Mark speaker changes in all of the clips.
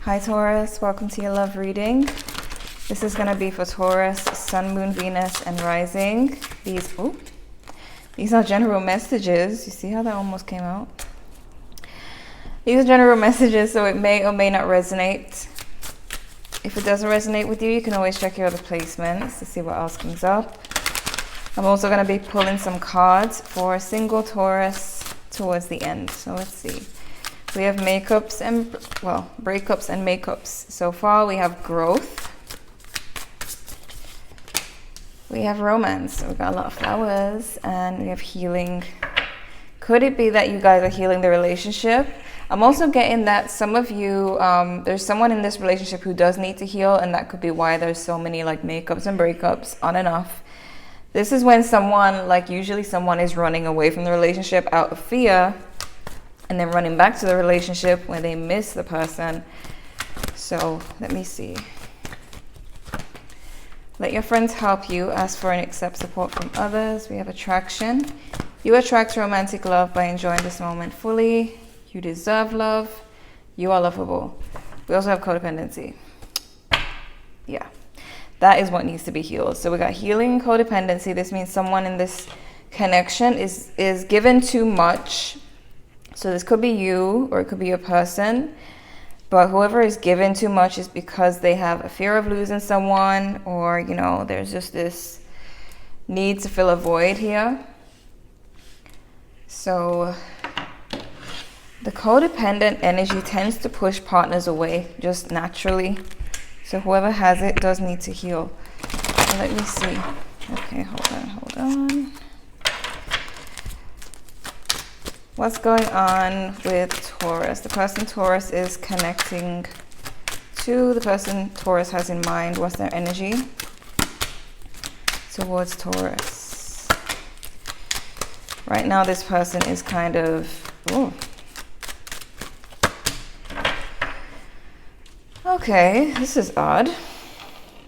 Speaker 1: Hi Taurus, welcome to your love reading. This is going to be for Taurus, Sun, Moon, Venus, and Rising. These are general messages. You see how that almost came out? These are general messages, so it may or may not resonate. If it doesn't resonate with you, you can always check your other placements to see what else comes up. I'm also going to be pulling some cards for single Taurus towards the end. So let's see. We have breakups and makeups. So far we have growth. We have romance. We got a lot of flowers, and we have healing. Could it be that you guys are healing the relationship? I'm also getting that some of you, there's someone in this relationship who does need to heal, and that could be why there's so many like makeups and breakups on and off. This is when someone, usually someone is running away from the relationship out of fear, and then running back to the relationship when they miss the person. So let me see. Let your friends help you. Ask for and accept support from others. We have attraction. You attract romantic love by enjoying this moment fully. You deserve love. You are lovable. We also have codependency. Yeah. That is what needs to be healed. So we got healing and codependency. This means someone in this connection is given too much. So this could be you, or it could be a person. But whoever is given too much is because they have a fear of losing someone, or, there's just this need to fill a void here. So the codependent energy tends to push partners away just naturally. So whoever has it does need to heal. So let me see. Okay, hold on. What's going on with Taurus? The person Taurus is connecting to, the person Taurus has in mind. What's their energy towards Taurus? Right now, this person is kind of... Okay, this is odd.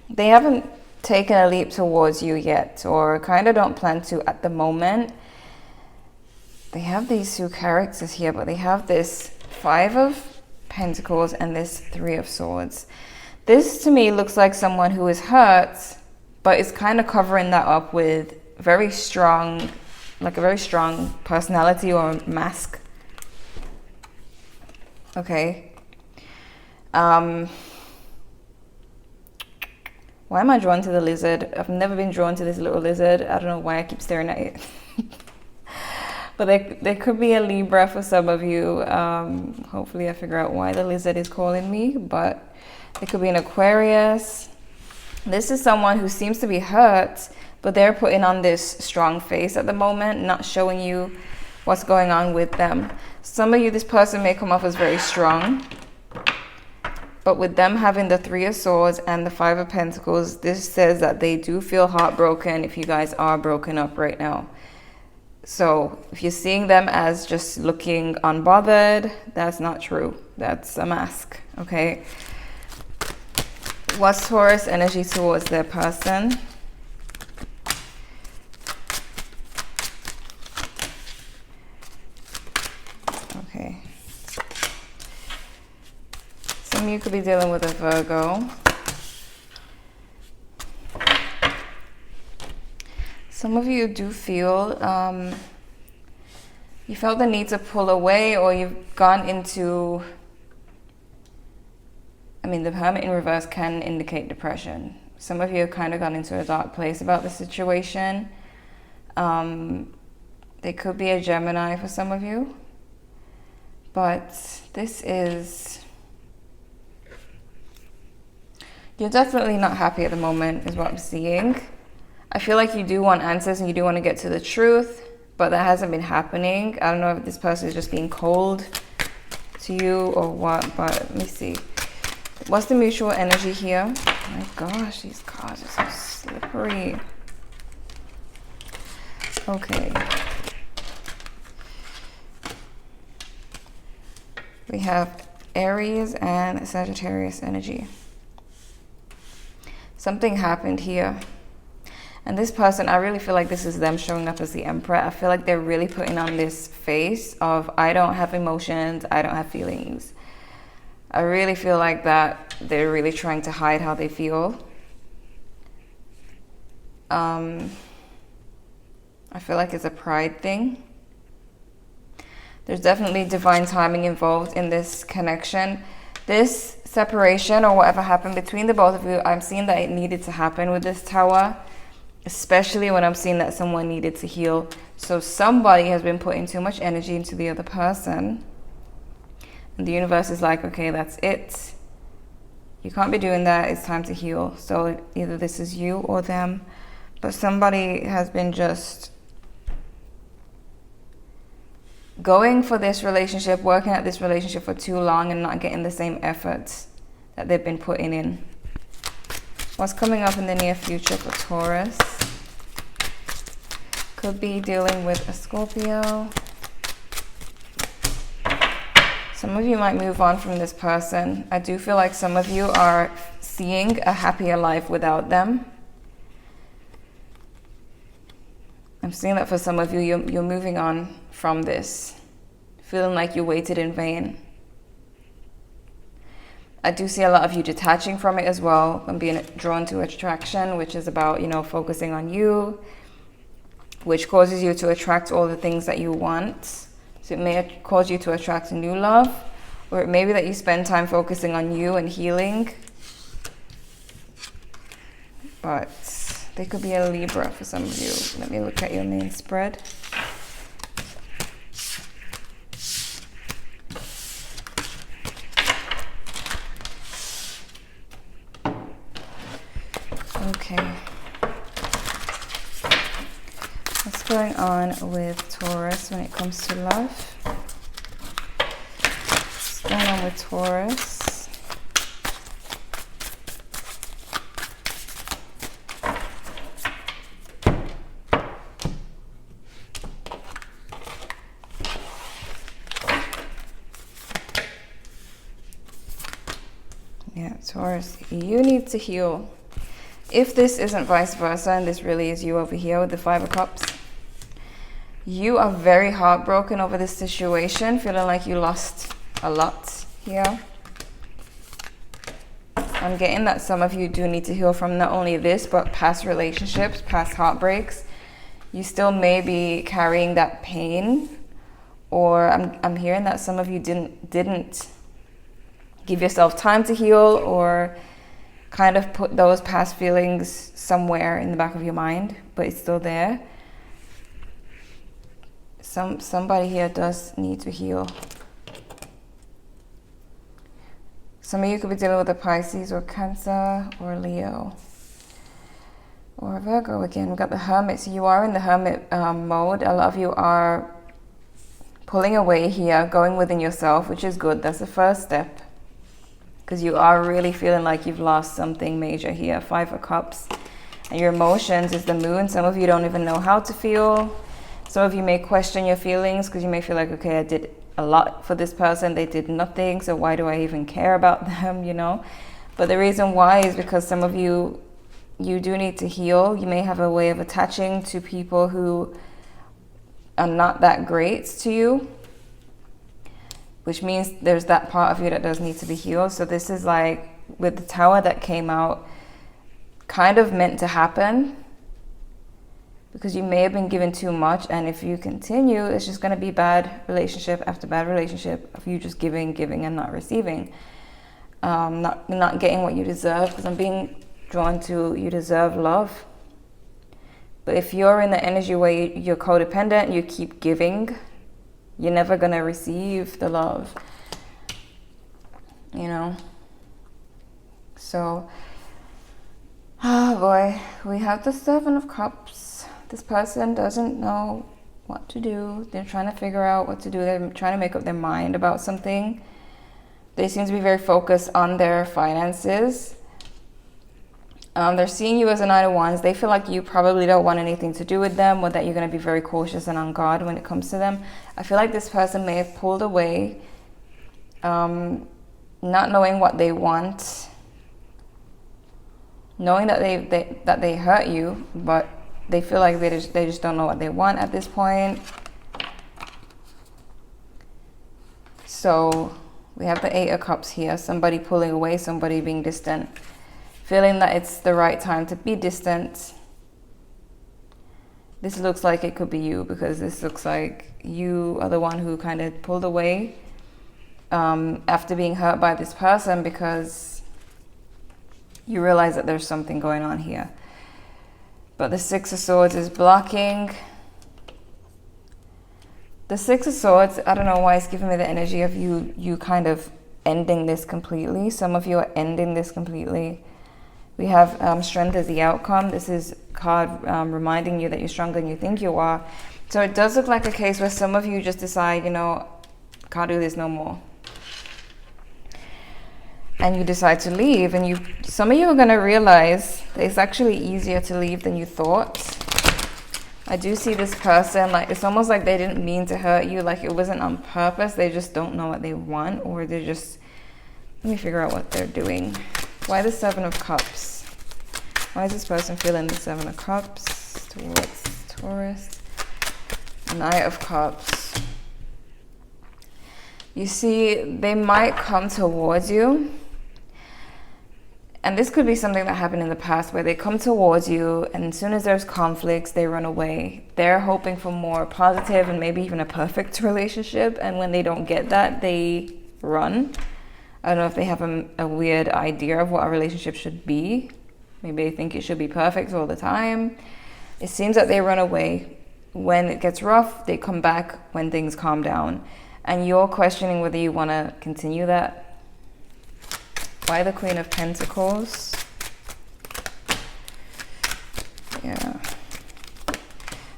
Speaker 1: They haven't taken a leap towards you yet, or kind of don't plan to at the moment. They have these two characters here, but they have this 5 of Pentacles and this 3 of Swords. This to me looks like someone who is hurt, but is kind of covering that up with a very strong personality or mask. Okay. Why am I drawn to the lizard? I've never been drawn to this little lizard. I don't know why I keep staring at it. But there could be a Libra for some of you. Hopefully I figure out why the lizard is calling me. But it could be an Aquarius. This is someone who seems to be hurt, but they're putting on this strong face at the moment, not showing you what's going on with them. Some of you, this person may come off as very strong. But with them having the 3 of Swords and the 5 of Pentacles, this says that they do feel heartbroken if you guys are broken up right now. So if you're seeing them as just looking unbothered, that's not true. That's a mask, okay? What's Taurus energy towards their person? Okay. Some of you could be dealing with a Virgo. Some of you do feel, you felt the need to pull away, or you've gone into, the Hermit in reverse can indicate depression. Some of you have kind of gone into a dark place about the situation. They could be a Gemini for some of you. But this is... You're definitely not happy at the moment, is what I'm seeing. I feel like you do want answers and you do want to get to the truth, but that hasn't been happening. I don't know if this person is just being cold to you or what, but let me see. What's the mutual energy here? Oh my gosh, these cards are so slippery. Okay. We have Aries and Sagittarius energy. Something happened here. And this person, I really feel like this is them showing up as the Emperor. I feel like they're really putting on this face of, I don't have emotions, I don't have feelings. I really feel like that they're really trying to hide how they feel. I feel like it's a pride thing. There's definitely divine timing involved in this connection. This separation or whatever happened between the both of you, I'm seeing that it needed to happen with this Tower, especially when I'm seeing that someone needed to heal. So somebody has been putting too much energy into the other person. And the universe is like, okay, that's it. You can't be doing that. It's time to heal. So either this is you or them. But somebody has been just going for this relationship, working at this relationship for too long and not getting the same efforts that they've been putting in. What's coming up in the near future for Taurus? Could be dealing with a Scorpio. Some of you might move on from this person. I do feel like some of you are seeing a happier life without them. I'm seeing that for some of you, you're moving on from this, feeling like you waited in vain. I do see a lot of you detaching from it as well and being drawn to attraction, which is about, you know, focusing on you, which causes you to attract all the things that you want. So it may cause you to attract a new love, or it may be that you spend time focusing on you and healing. But they could be a Libra for some of you. Let me look at your main spread. Okay. What's going on with Taurus when it comes to love? What's going on with Taurus? Yeah, Taurus, you need to heal. If this isn't vice versa, and this really is you over here with the Five of Cups, you are very heartbroken over this situation, feeling like you lost a lot here. I'm getting that some of you do need to heal from not only this, but past relationships, past heartbreaks. You still may be carrying that pain, or I'm hearing that some of you didn't give yourself time to heal, or kind of put those past feelings somewhere in the back of your mind, but it's still there. Somebody here does need to heal. Some of you could be dealing with a Pisces or Cancer or Leo or Virgo again. We've got the Hermit. So you are in the Hermit mode. A lot of you are pulling away here, going within yourself, which is good. That's the first step, because you are really feeling like you've lost something major here. Five of Cups. And your emotions is the Moon. Some of you don't even know how to feel. Some of you may question your feelings because you may feel like, okay, I did a lot for this person. They did nothing, so why do I even care about them, you know? But the reason why is because some of you do need to heal. You may have a way of attaching to people who are not that great to you, which means there's that part of you that does need to be healed. So this is like, with the Tower that came out, kind of meant to happen, because you may have been given too much, and if you continue, it's just going to be bad relationship after bad relationship of you just giving and not receiving, not getting what you deserve, because I'm being drawn to you deserve love. But if you're in the energy where you're codependent, you keep giving, you're never going to receive the love, you know? So, oh boy, we have the Seven of Cups. This person doesn't know what to do. They're trying to figure out what to do. They're trying to make up their mind about something. They seem to be very focused on their finances. They're seeing you as a Nine of Wands. They feel like you probably don't want anything to do with them, or that you're going to be very cautious and on guard when it comes to them. I feel like this person may have pulled away, not knowing what they want, knowing that they hurt you, but they feel like they just don't know what they want at this point. So We have the Eight of Cups here. Somebody pulling away, somebody being distant. Feeling that it's the right time to be distant. This looks like it could be you, because this looks like you are the one who kind of pulled away after being hurt by this person, because you realize that there's something going on here. But the Six of Swords is blocking. The Six of Swords, I don't know why it's giving me the energy of you kind of ending this completely. Some of you are ending this completely. We have Strength as the outcome. This is card reminding you that you're stronger than you think you are. So it does look like a case where some of you just decide, you know, can't do this no more. And you decide to leave. And some of you are going to realize that it's actually easier to leave than you thought. I do see this person, like, it's almost like they didn't mean to hurt you. Like, it wasn't on purpose. They just don't know what they want, or they're just, let me figure out what they're doing. Why the Seven of Cups? Why is this person feeling the Seven of Cups towards Taurus? Knight of Cups. You see, they might come towards you. And this could be something that happened in the past, where they come towards you, and as soon as there's conflicts, they run away. They're hoping for more positive and maybe even a perfect relationship. And when they don't get that, they run. I don't know if they have a weird idea of what a relationship should be. Maybe they think it should be perfect all the time. It seems that they run away. When it gets rough, they come back when things calm down. And you're questioning whether you want to continue that. Why the Queen of Pentacles? Yeah.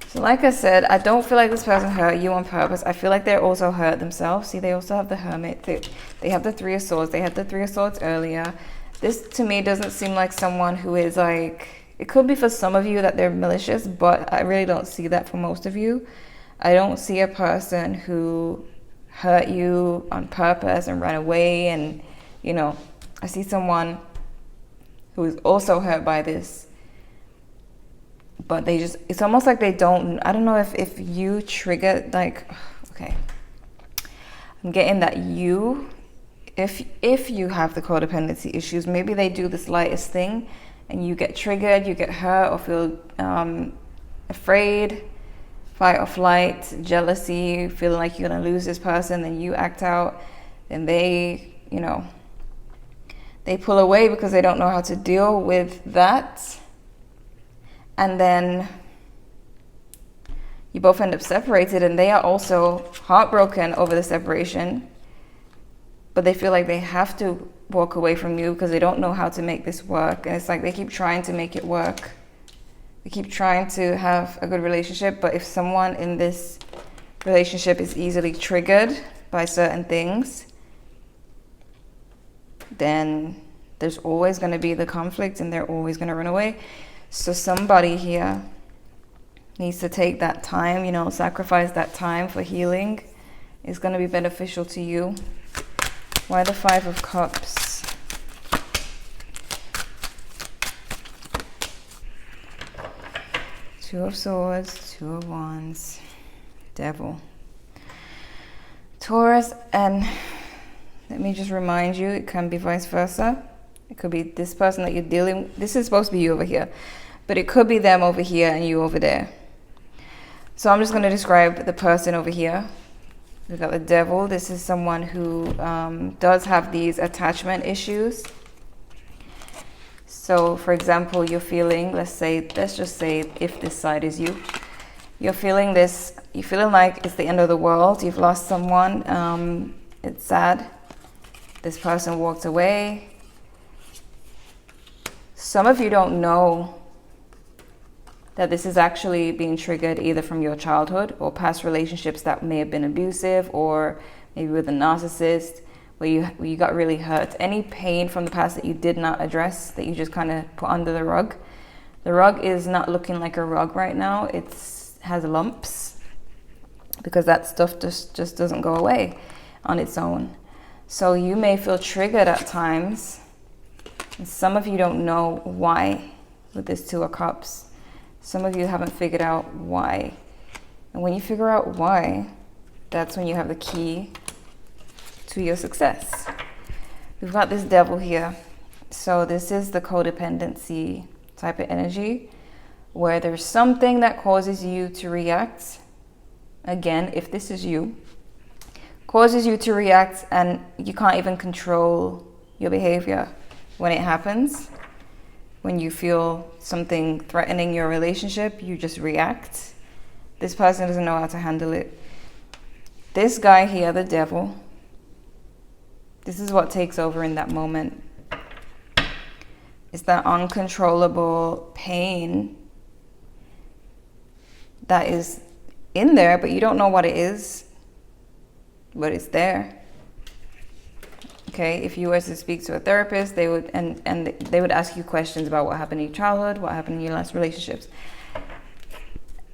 Speaker 1: So like I said, I don't feel like this person hurt you on purpose. I feel like they're also hurt themselves. See, they also have the Hermit. They have the Three of Swords. They had the Three of Swords earlier. This, to me, doesn't seem like someone who is like... It could be for some of you that they're malicious, but I really don't see that for most of you. I don't see a person who hurt you on purpose and ran away and, you know... I see someone who is also hurt by this, but they just, it's almost like they don't, I don't know if you trigger, like, okay, I'm getting that you, if you have the codependency issues, maybe they do the slightest thing and you get triggered, you get hurt or feel afraid, fight or flight, jealousy, feeling like you're gonna lose this person, then you act out, then they, you know, they pull away because they don't know how to deal with that. And then you both end up separated, and they are also heartbroken over the separation. But they feel like they have to walk away from you because they don't know how to make this work. And it's like they keep trying to make it work. They keep trying to have a good relationship. But if someone in this relationship is easily triggered by certain things, then there's always going to be the conflict and they're always going to run away. So somebody here needs to take that time, you know, sacrifice that time for healing. It's going to be beneficial to you. Why the Five of Cups? Two of Swords, Two of Wands, Devil. Taurus, and let me just remind you, it can be vice versa. It could be this person that you're dealing with. This is supposed to be you over here, but it could be them over here and you over there. So I'm just going to describe the person over here. We've got the Devil. This is someone who does have these attachment issues. So for example, you're feeling, let's just say if this side is you, you're feeling this, you're feeling like it's the end of the world. You've lost someone. It's sad. This person walked away. Some of you don't know that this is actually being triggered either from your childhood or past relationships that may have been abusive, or maybe with a narcissist where you got really hurt. Any pain from the past that you did not address, that you just kind of put under the rug. The rug is not looking like a rug right now. It has lumps because that stuff just doesn't go away on its own. So you may feel triggered at times. And some of you don't know why with this Two of Cups. Some of you haven't figured out why. And when you figure out why, that's when you have the key to your success. We've got this devil here. So this is the codependency type of energy, where there's something that causes you to react. Again, if this is you, causes you to react, and you can't even control your behavior when it happens. When you feel something threatening your relationship, you just react. This person doesn't know how to handle it. This guy here, the devil, this is what takes over in that moment. It's that uncontrollable pain that is in there, but you don't know what it is, but it's there. Okay, if you were to speak to a therapist, they would and they would ask you questions about what happened in your childhood, what happened in your last relationships.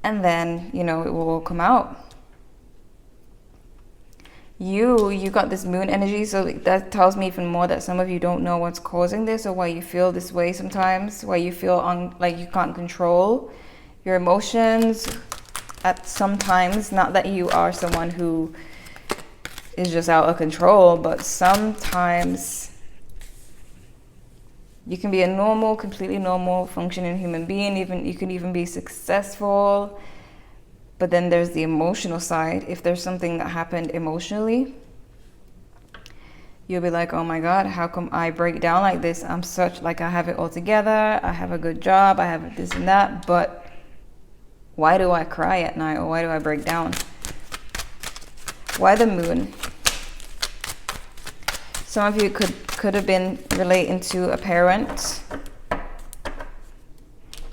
Speaker 1: And then, you know, it will all come out. You got this moon energy, so that tells me even more that some of you don't know what's causing this, or why you feel this way sometimes, why you feel like you can't control your emotions at sometimes. Not that you are someone who is just out of control, but sometimes you can be a normal, completely normal, functioning human being. Even you can even be successful, but then there's the emotional side. If there's something that happened emotionally, you'll be like, oh my God, how come I break down like this? I'm such, like, I have it all together, I have a good job, I have this and that, but why do I cry at night, or why do I break down? Why the moon? Some of you could have been relating to a parent,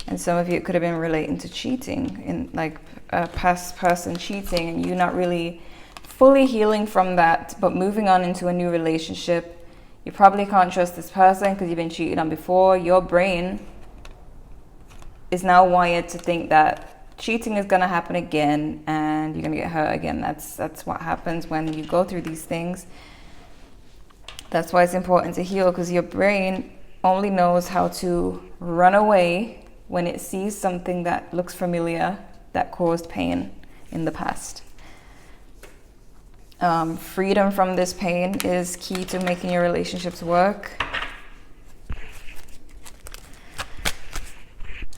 Speaker 1: and some of you could have been relating to cheating, in like a past person cheating, and you not really fully healing from that, but moving on into a new relationship. You probably can't trust this person because you've been cheated on before. Your brain is now wired to think that cheating is going to happen again, and you're going to get hurt again. That's what happens when you go through these things. That's why it's important to heal, because your brain only knows how to run away when it sees something that looks familiar, that caused pain in the past. Freedom from this pain is key to making your relationships work.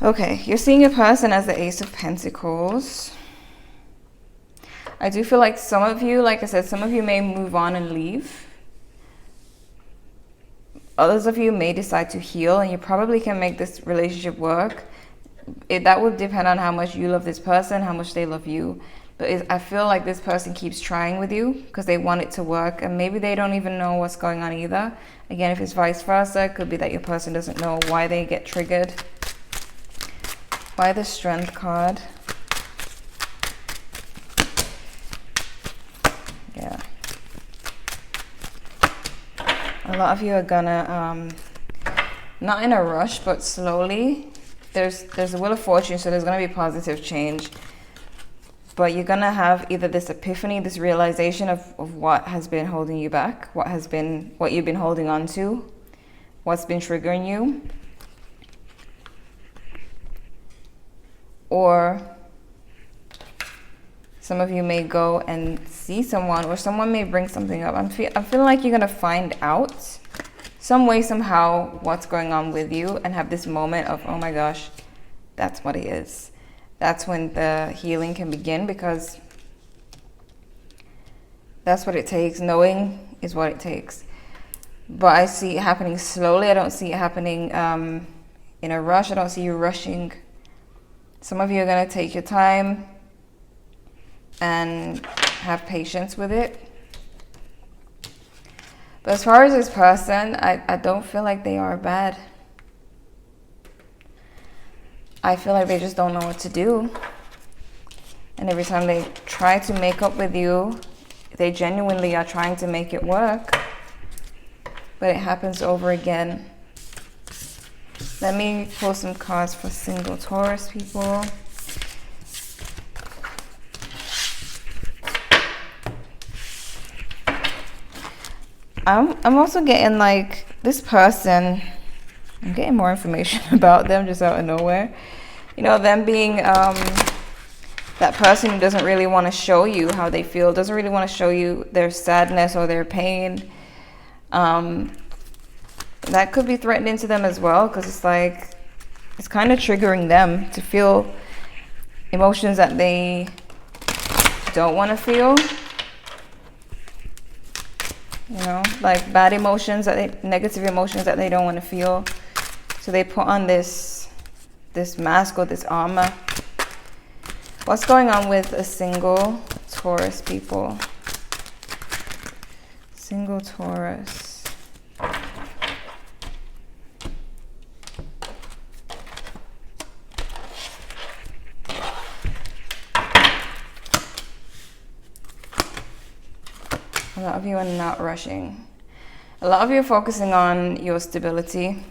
Speaker 1: Okay, you're seeing your person as the Ace of Pentacles. I do feel like some of you, like I said, some of you may move on and leave. Others of you may decide to heal, and you probably can make this relationship work. That would depend on how much you love this person, how much they love you. But I feel like this person keeps trying with you because they want it to work, and maybe they don't even know what's going on either. Again, if it's vice versa, it could be that your person doesn't know why they get triggered. Why the Strength card? Yeah. A lot of you are gonna, not in a rush, but slowly. There's a Wheel of Fortune, so there's gonna be positive change. But you're gonna have either this epiphany, this realization of what has been holding you back, what you've been holding on to, what's been triggering you. Or some of you may go and see someone, or someone may bring something up. I'm feeling like you're gonna find out some way, somehow, what's going on with you, and have this moment of, oh my gosh, that's what it is. That's when the healing can begin, because that's what it takes. Knowing is what it takes. But I see it happening slowly. I don't see it happening in a rush. I don't see you rushing. Some of you are going to take your time and have patience with it. But as far as this person, I don't feel like they are bad. I feel like they just don't know what to do. And every time they try to make up with you, they genuinely are trying to make it work. But it happens over again. Let me pull some cards for single Taurus people. I'm also getting like this person, I'm getting more information about them just out of nowhere. You know, them being that person who doesn't really want to show you how they feel, doesn't really want to show you their sadness or their pain. That could be threatening to them as well, because it's like, it's kind of triggering them to feel emotions that they don't want to feel. You know, like bad emotions, negative emotions that they don't want to feel. So they put on this mask or this armor. What's going on with a single Taurus, people? Single Taurus. A lot of you are not rushing. A lot of you are focusing on your stability.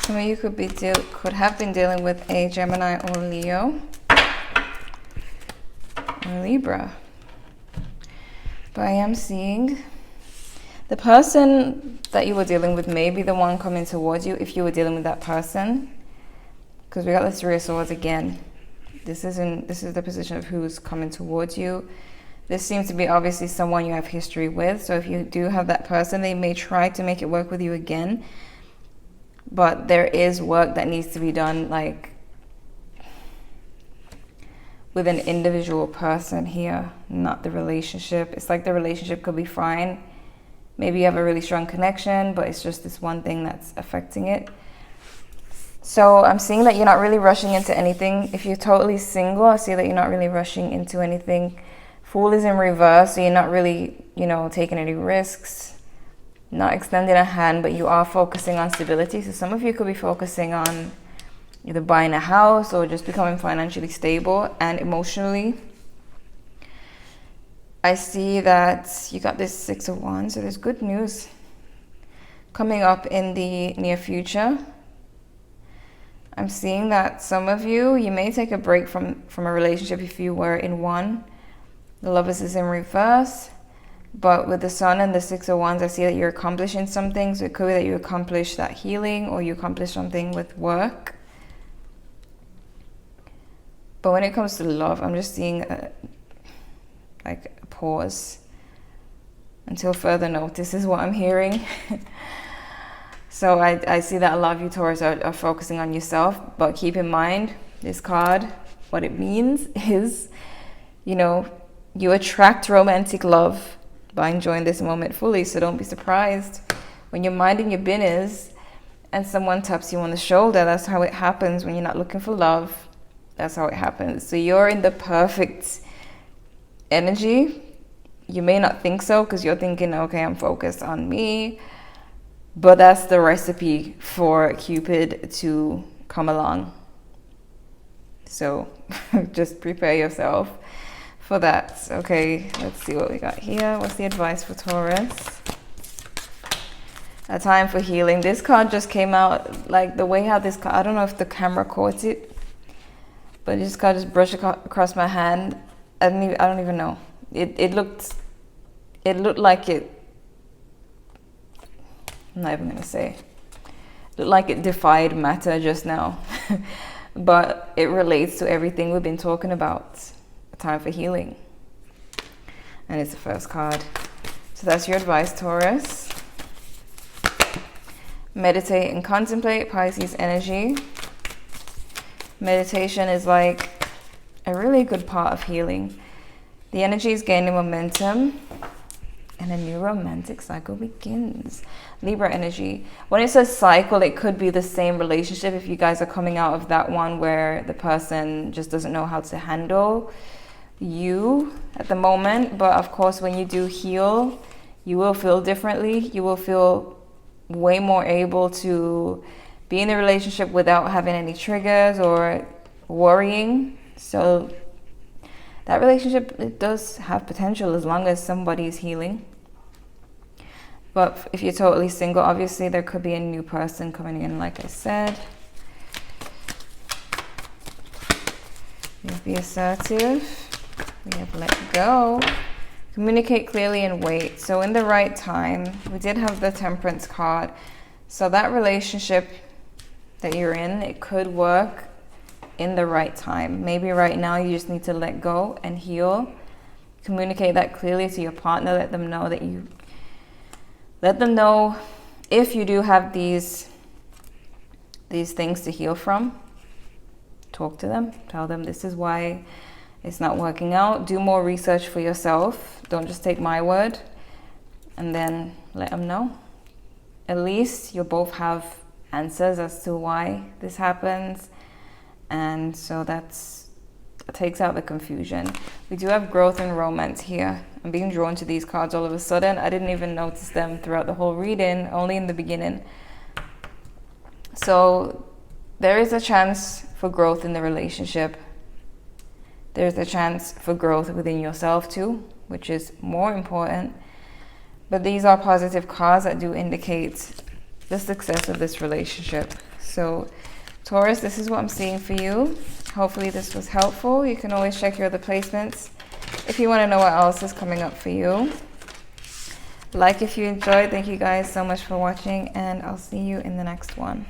Speaker 1: Some of you could have been dealing with a Gemini or Leo or Libra. But I am seeing the person that you were dealing with may be the one coming towards you if you were dealing with that person. Because we got the Three of Swords again. This is the position of who's coming towards you. This seems to be obviously someone you have history with. So if you do have that person, they may try to make it work with you again. But there is work that needs to be done, like with an individual person here, not the relationship. It's like the relationship could be fine. Maybe you have a really strong connection, but it's just this one thing that's affecting it. So I'm seeing that you're not really rushing into anything. If you're totally single, I see that you're not really rushing into anything. Fool is in reverse, so you're not really, taking any risks. Not extending a hand, but you are focusing on stability. So some of you could be focusing on either buying a house or just becoming financially stable and emotionally. I see that you got this Six of Wands, so there's good news coming up in the near future. I'm seeing that some of you may take a break from a relationship if you were in one. The Lovers is in reverse. But with the Sun and the Six of Wands, I see that you're accomplishing something. So it could be that you accomplish that healing or you accomplish something with work. But when it comes to love, I'm just seeing a pause until further notice is what I'm hearing. So I see that a lot of you Taurus are focusing on yourself. But keep in mind, this card, what it means is, you attract romantic love by enjoying this moment fully. So don't be surprised when you're minding your business and someone taps you on the shoulder. That's how it happens when you're not looking for love. That's how it happens. So you're in the perfect energy. You may not think so because you're thinking, okay, I'm focused on me. But that's the recipe for Cupid to come along. So just prepare yourself for that. Okay, let's see what we got here. What's the advice for Taurus? A time for healing. This card just came out, like the way how this card, I don't know if the camera caught it, but this card just brushed across my hand. I don't even know. It looked like it, I'm not even gonna say. It looked like it defied matter just now. But it relates to everything we've been talking about. A time for healing. And it's the first card. So that's your advice, Taurus. Meditate and contemplate, Pisces energy. Meditation is like a really good part of healing. The energy is gaining momentum and a new romantic cycle begins. Libra energy. When it says cycle, it could be the same relationship if you guys are coming out of that one where the person just doesn't know how to handle you at the moment. But of course, when you do heal, you will feel differently. You will feel way more able to be in the relationship without having any triggers or worrying. So that relationship, it does have potential as long as somebody's healing. But if you're totally single, obviously there could be a new person coming in, like I said. You have be assertive. We have let go. Communicate clearly and wait. So in the right time, we did have the Temperance card. So that relationship that you're in, it could work in the right time. Maybe right now you just need to let go and heal. Communicate that clearly to your partner. Let them know if you do have these things to heal from. Talk to them. Tell them this is why it's not working out. Do more research for yourself. Don't just take my word. And then let them know. At least you'll both have answers as to why this happens. And so that takes out the confusion. We do have growth and romance here. I'm being drawn to these cards all of a sudden. I didn't even notice them throughout the whole reading, only in the beginning. So there is a chance for growth in the relationship. There's a chance for growth within yourself too, which is more important. But these are positive cards that do indicate the success of this relationship. So Taurus, this is what I'm seeing for you. Hopefully this was helpful. You can always check your other placements if you want to know what else is coming up for you. Like if you enjoyed. Thank you guys so much for watching, and I'll see you in the next one.